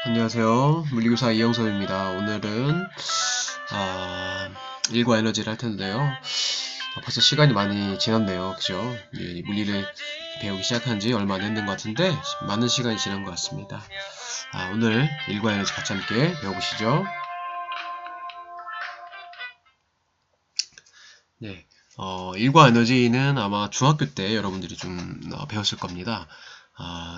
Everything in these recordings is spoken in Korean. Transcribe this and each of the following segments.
안녕하세요. 물리교사 이영섭입니다. 오늘은 일과 에너지를 할 텐데요. 벌써 시간이 많이 지났네요. 그죠? 물리를 배우기 시작한 지 얼마 안 됐는 것 같은데 많은 시간이 지난 것 같습니다. 오늘 일과 에너지 같이 함께 배워보시죠. 네. 일과 에너지는 아마 중학교 때 여러분들이 좀 배웠을 겁니다.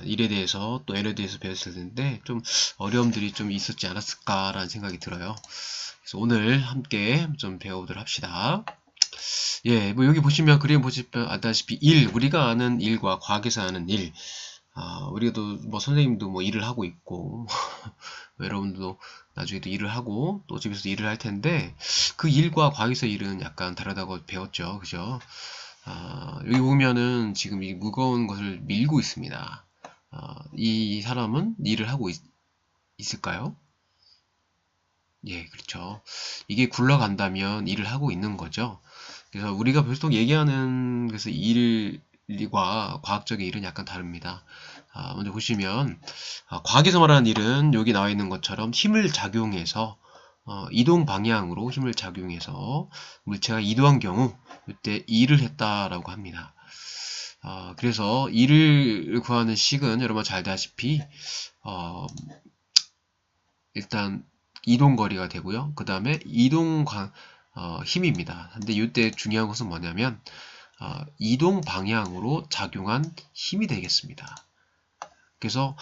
일에 대해서 또 에너지에 대해서 배웠을 텐데 좀 어려움들이 좀 있었지 않았을까라는 생각이 들어요. 그래서 오늘 함께 좀 배워보도록 합시다. 예, 뭐 여기 보시면 그림 보시면 알다시피 우리가 아는 일과 과학에서 아는 일, 우리도 뭐 선생님도 뭐 일을 하고 있고 여러분도 나중에도 일을 하고 또 집에서 일을 할 텐데 그 일과 과학에서 일은 약간 다르다고 배웠죠, 그죠? 여기 보면은 지금 이 무거운 것을 밀고 있습니다. 이 사람은 일을 하고 있을까요? 예, 그렇죠. 이게 굴러간다면 일을 하고 있는 거죠. 그래서 우리가 보통 얘기하는 그래서 일과 과학적인 일은 약간 다릅니다. 먼저 보시면 과학에서 말하는 일은 여기 나와 있는 것처럼 힘을 작용해서 이동 방향으로 힘을 작용해서 물체가 이동한 경우 이때 일을 했다라고 합니다. 그래서 일을 구하는 식은 여러분 잘 아시다시피 일단 이동거리가 되고요. 그 다음에 힘입니다. 근데 이때 중요한 것은 뭐냐면 이동 방향으로 작용한 힘이 되겠습니다. 그래서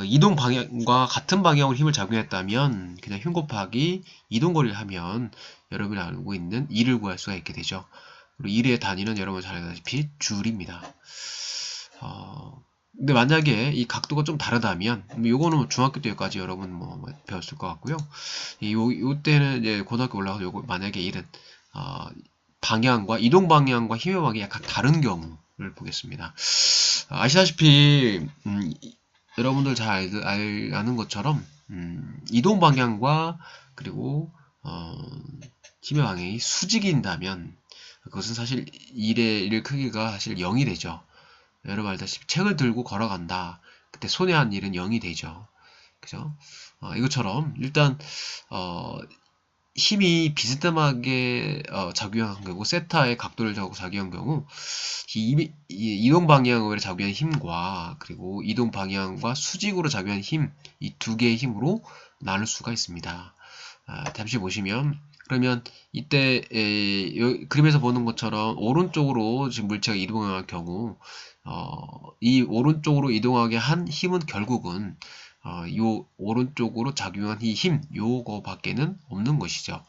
이동 방향과 같은 방향으로 힘을 작용했다면 그냥 힘 곱하기 이동거리를 하면 여러분이 알고 있는 일을 구할 수가 있게 되죠. 그리고 일의 단위는 여러분 잘 알다시피 줄입니다. 근데 만약에 이 각도가 좀 다르다면, 요거는 중학교 때까지 여러분 뭐 배웠을 것 같고요. 요때는 이제 고등학교 올라가서 요거 만약에 일은, 방향과, 이동 방향과 힘의 방향이 약간 다른 경우를 보겠습니다. 아시다시피, 여러분들 잘 아는 것처럼, 이동 방향과, 그리고, 힘의 방향이 수직인다면, 그것은 사실 일 크기가 사실 0이 되죠. 여러분 알다시피 책을 들고 걸어간다. 그때 손에 한 일은 0이 되죠. 그죠? 이것처럼 일단 힘이 비스듬하게 작용한 경우, 세타의 각도를 잡고 작용한 경우 이동 방향으로 작용한 힘과 그리고 이동 방향과 수직으로 작용한 힘, 이 두 개의 힘으로 나눌 수가 있습니다. 잠시 보시면 그러면 이때 그림에서 보는 것처럼 오른쪽으로 지금 물체가 이동할 경우 이 오른쪽으로 이동하게 한 힘은 결국은 요 오른쪽으로 작용한 이 힘, 요거 밖에는 없는 것이죠.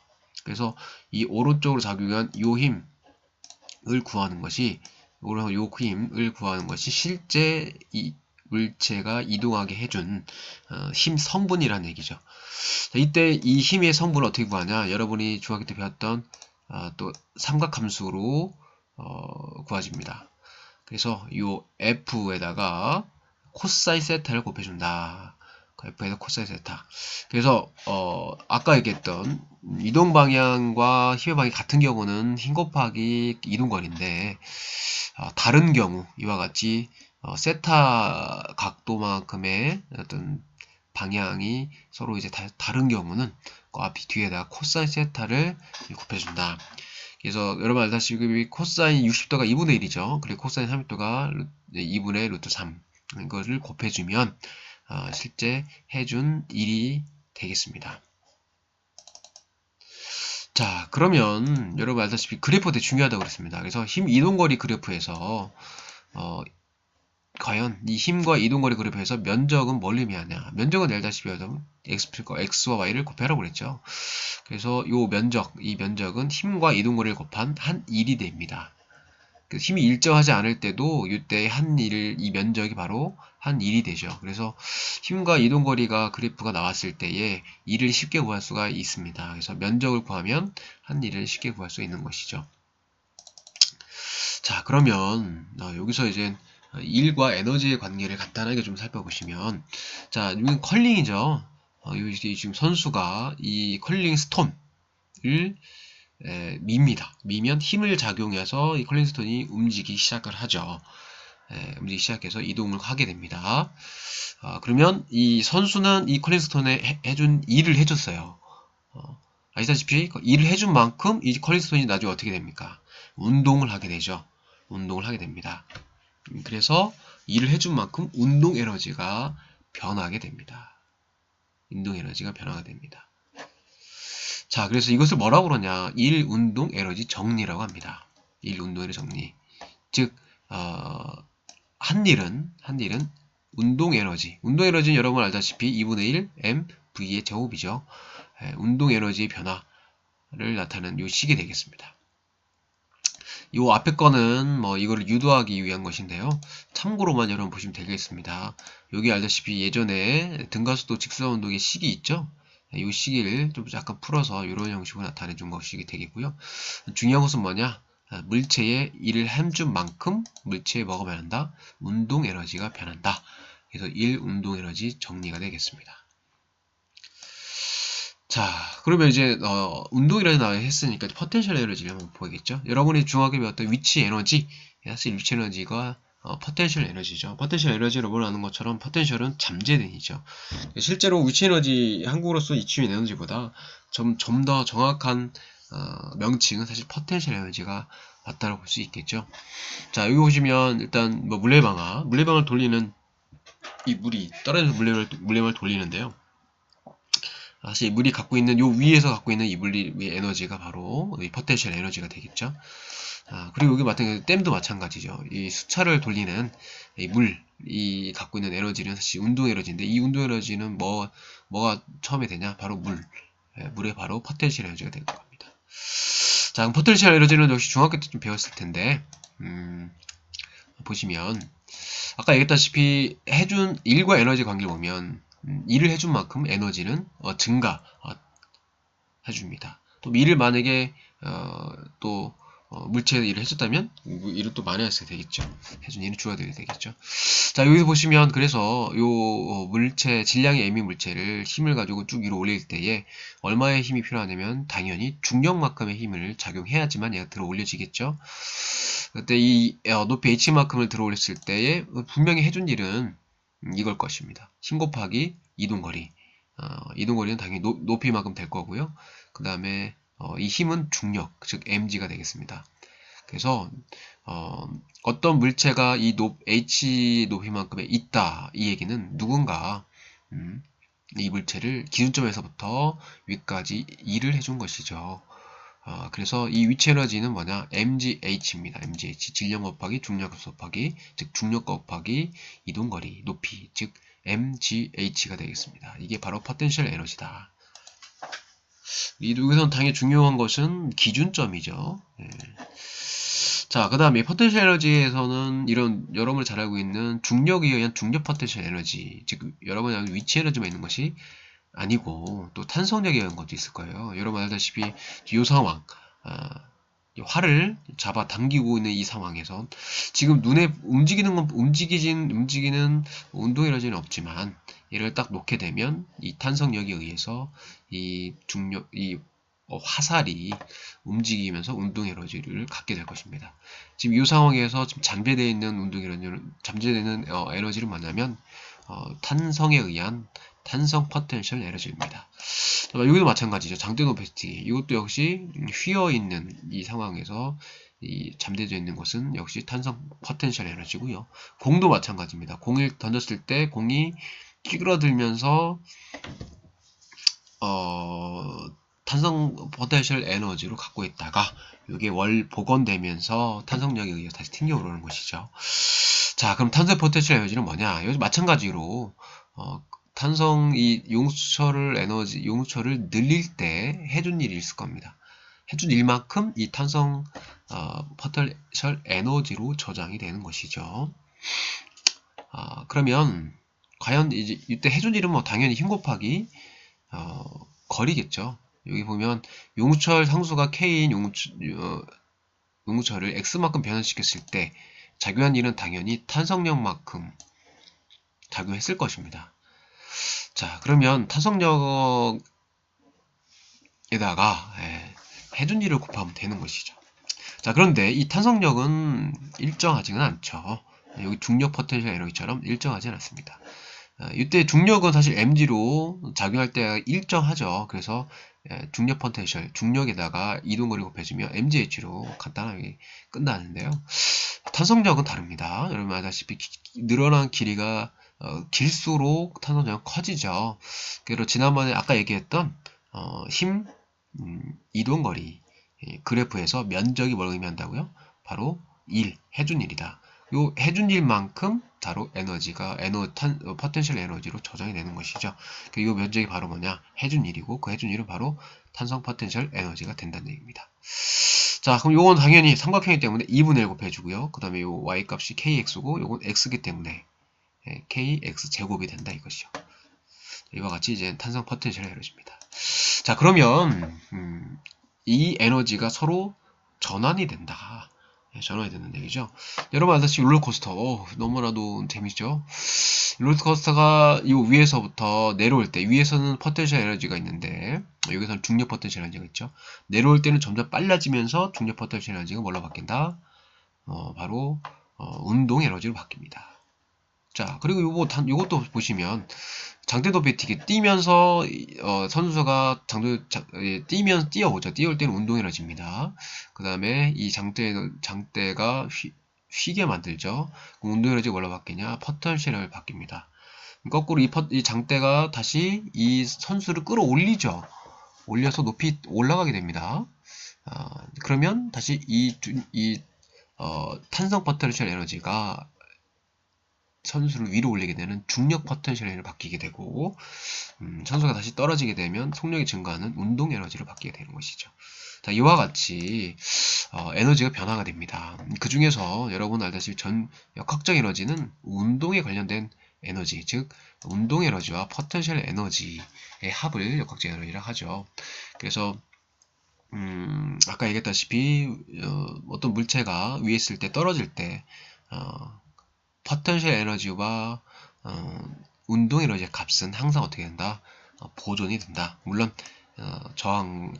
그래서 이 오른쪽으로 작용한 요 힘을 구하는 것이 요 힘을 구하는 것이 실제 이 물체가 이동하게 해준 힘 성분이라는 얘기죠. 자, 이때 이 힘의 성분을 어떻게 구하냐? 여러분이 중학교 때 배웠던 또 삼각함수로 구해집니다. 그래서 이 F에다가 코사인 세타를 곱해준다. F에다 코사인 세타. 그래서 아까 얘기했던 이동 방향과 힘의 방향이 같은 경우는 힘 곱하기 이동거리인데 다른 경우 이와 같이 세타 각도만큼의 어떤 방향이 서로 이제 다른 경우는 그 앞 뒤에다가 코사인 세타를 곱해준다. 그래서 여러분 알다시피 코사인 60도가 2분의 1이죠. 그리고 코사인 30도가 2분의 루트 3 이거를 곱해주면 실제 해준 일이 되겠습니다. 자, 그러면 여러분 알다시피 그래프가 되게 중요하다고 그랬습니다. 그래서 힘 이동거리 그래프에서 과연 이 힘과 이동거리 그래프에서 면적은 뭘 의미하냐? 면적은 알다시피 x와 y를 곱하라고 그랬죠. 그래서 이 면적은 힘과 이동거리를 곱한 한 일이 됩니다. 힘이 일정하지 않을 때도 이때 이 면적이 바로 한 일이 되죠. 그래서 힘과 이동거리가 그래프가 나왔을 때에 일을 쉽게 구할 수가 있습니다. 그래서 면적을 구하면 한 일을 쉽게 구할 수 있는 것이죠. 자, 그러면 여기서 이제 일과 에너지의 관계를 간단하게 좀 살펴보시면, 자, 여기는 컬링이죠. 여기 지금 선수가 이 컬링 스톤을 밉니다. 미면 힘을 작용해서 이 컬링 스톤이 움직이기 시작을 하죠. 움직이기 시작해서 이동을 하게 됩니다. 그러면 이 선수는 이 컬링스톤에 해준 일을 해줬어요. 아시다시피 일을 해준 만큼 이 컬링스톤이 나중에 어떻게 됩니까? 운동을 하게 되죠. 운동을 하게 됩니다. 그래서 일을 해준 만큼 운동 에너지가 변하게 됩니다. 운동 에너지가 변화가 됩니다. 자, 그래서 이것을 뭐라고 그러냐? 일, 운동, 에너지 정리라고 합니다. 일, 운동, 에너지 정리. 즉, 한 일은 운동 에너지. 운동 에너지는 여러분 알다시피 2분의 1 m v의 제곱이죠. 운동 에너지의 변화를 나타내는 요 식이 되겠습니다. 요 앞에 거는 뭐 이거를 유도하기 위한 것인데요. 참고로만 여러분 보시면 되겠습니다. 여기 알다시피 예전에 등가속도 직수화 운동의 식이 있죠. 이 시기를 좀 약간 풀어서 이런 형식으로 나타내 준 것이 되겠고요. 중요한 것은 뭐냐? 물체의 일을 해준 만큼 물체의 뭐가 변한다? 운동 에너지가 변한다. 그래서 일 운동 에너지 정리가 되겠습니다. 자, 그러면 이제 운동 에너지 나와 했으니까 포텐셜 에너지를 한번 보겠죠. 여러분이 중학교에 배웠던 위치 에너지, 사실 위치 에너지가 포텐셜 에너지죠. 포텐셜 에너지를 아는 것처럼 포텐셜은 잠재된이죠. 실제로 위치 에너지 한국어로 쓴 위치 에너지보다 좀 더 정확한 명칭은 사실 포텐셜 에너지가 맞다고 볼 수 있겠죠. 자, 여기 보시면 일단 뭐 물레방을 돌리는 이 물이 떨어져서 물레방을 돌리는데요. 사실 물이 갖고 있는 요 위에서 갖고 있는 이 물리의 에너지가 바로 이 포텐셜 에너지가 되겠죠. 그리고 여기 댐도 마찬가지죠. 이 수차를 돌리는 이 물이 갖고 있는 에너지는 사실 운동 에너지인데 이 운동 에너지는 뭐가 처음에 되냐? 바로 물에 바로 포텐셜 에너지가 될 겁니다. 자, 그럼 포텐셜 에너지는 역시 중학교 때 좀 배웠을 텐데 보시면 아까 얘기했다시피 해준 일과 에너지 관계를 보면 일을 해준 만큼 에너지는 증가 해줍니다. 또 일을 만약에 물체에 일을 해줬다면 일을 또 많이 했어야 되겠죠. 해준 일은 줄어들어야 되겠죠. 자, 여기서 보시면 그래서 요 물체 질량이 M인 물체를 힘을 가지고 쭉 위로 올릴 때에 얼마의 힘이 필요하냐면 당연히 중력만큼의 힘을 작용해야지만 얘가 들어 올려지겠죠. 그때 이 높이 H만큼을 들어 올렸을 때에 분명히 해준 일은 이걸 것입니다. 힘 곱하기 이동거리. 이동거리는 당연히 높이만큼 될 거고요. 그 다음에 이 힘은 중력, 즉 mg가 되겠습니다. 그래서 어떤 물체가 이 h 높이만큼에 있다, 이 얘기는 누군가 이 물체를 기준점에서부터 위까지 일을 해준 것이죠. 그래서 이 위치 에너지는 뭐냐? mgh입니다. mgh 질량 곱하기 중력 곱하기 즉 중력 곱하기 이동거리 높이 즉 mgh가 되겠습니다. 이게 바로 포텐셜 에너지다. 여기서는 당연히 중요한 것은 기준점이죠. 자, 그 다음에 포텐셜 에너지에서는 이런 여러분이 잘 알고 있는 중력에 의한 중력 포텐셜 에너지, 즉 여러분이 알고 있는 위치 에너지만 있는 것이 아니고 또 탄성력에 의한 것도 있을 거예요. 여러분 알다시피 이 상황, 활을 잡아 당기고 있는 이 상황에서 지금 눈에 움직이는 운동 에너지는 없지만 얘를 딱 놓게 되면 이 탄성력에 의해서 이 중력, 화살이 움직이면서 운동 에너지를 갖게 될 것입니다. 지금 이 상황에서 지금 잠재되어 있는 잠재되는 에너지를 뭐냐면 탄성에 의한 탄성 포텐셜 에너지입니다. 여기도 마찬가지죠. 장대 오페시티 이것도 역시 휘어있는 이 상황에서 잠재되어 있는 것은 역시 탄성 포텐셜 에너지고요. 공도 마찬가지입니다. 공을 던졌을 때 공이 찌그러들면서 탄성 포텐셜 에너지로 갖고 있다가 이게 복원되면서 탄성력에 의해서 다시 튕겨 오르는 것이죠. 자, 그럼 탄성 포텐셜 에너지는 뭐냐? 여기 마찬가지로 이 용수철을 늘릴 때 해준 일이 있을 겁니다. 해준 일만큼 이 탄성 포텐셜 에너지로 저장이 되는 것이죠. 그러면 과연 이제 이때 해준 일은 뭐 당연히 힘 곱하기 거리겠죠. 여기 보면 용수철 상수가 K인 용수철을 X만큼 변화시켰을 때 작용한 일은 당연히 탄성력만큼 작용했을 것입니다. 자, 그러면 탄성력에다가 해준 일을 곱하면 되는 것이죠. 자, 그런데 이 탄성력은 일정하지는 않죠. 여기 중력 포텐셜 에너지처럼 일정하지 않습니다. 이때 중력은 사실 mg로 작용할 때 일정하죠. 그래서 중력 포텐셜, 중력에다가 이동거리 곱해주면 mgh로 간단하게 끝나는데요. 탄성력은 다릅니다. 여러분 아시다시피 늘어난 길이가 길수록 탄성력은 커지죠. 그리고 지난번에 아까 얘기했던 힘, 이동거리 그래프에서 면적이 뭘 의미한다고요? 바로 1, 해준 일이다. 요 해준 일만큼 바로 에너지가 포텐셜 에너지로 조정이 되는 것이죠. 이 면적이 바로 뭐냐? 해준 일이고 그 해준 일은 바로 탄성 포텐셜 에너지가 된다는 얘기입니다. 자, 그럼 요건 당연히 삼각형이기 때문에 2분의 1 곱해주고요. 그 다음에 요 y 값이 kx고 요건 x기 때문에 kx 제곱이 된다 이것이요. 이와 같이 이제 탄성 포텐셜 에너지입니다. 자, 그러면 이 에너지가 서로 전환이 된다. 전환이 되는 얘기죠. 여러분 아시다시피 롤러코스터 너무나도 재밌죠. 롤러코스터가 이 위에서부터 내려올 때 위에서는 포텐셜 에너지가 있는데 여기서는 중력 포텐셜 에너지가 있죠. 내려올 때는 점점 빨라지면서 중력 포텐셜 에너지가 뭘로 바뀐다? 바로 운동 에너지로 바뀝니다. 자, 그리고 요것도 보시면 장대 높이 튀기 뛰면서 선수가 뛰면 뛰어오죠. 뛰어올 때는 운동 에너지입니다. 그 다음에 이 장대가 휘게 만들죠. 운동 에너지가 뭘로 바뀌냐? 포텐셜 에너지로 바뀝니다. 거꾸로 이 장대가 다시 이 선수를 끌어올리죠. 올려서 높이 올라가게 됩니다. 그러면 다시 탄성 포텐셜 에너지가 선수를 위로 올리게 되는 중력 포텐셜 에너지로 바뀌게 되고 선수가 다시 떨어지게 되면 속력이 증가하는 운동 에너지로 바뀌게 되는 것이죠. 자, 이와 같이 에너지가 변화가 됩니다. 그 중에서 여러분 알다시피 역학적 에너지는 운동에 관련된 에너지, 즉 운동 에너지와 포텐셜 에너지의 합을 역학적 에너지라 하죠. 그래서 아까 얘기했다시피 어떤 물체가 위에 있을 때 떨어질 때 포텐셜 에너지와 운동 에너지의 값은 항상 어떻게 된다? 보존이 된다. 물론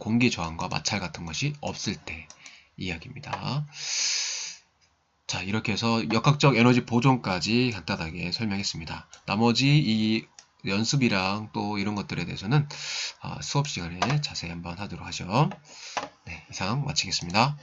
공기 저항과 마찰 같은 것이 없을 때 이야기입니다. 자, 이렇게 해서 역학적 에너지 보존까지 간단하게 설명했습니다. 나머지 이 연습이랑 또 이런 것들에 대해서는 수업 시간에 자세히 한번 하도록 하죠. 네, 이상 마치겠습니다.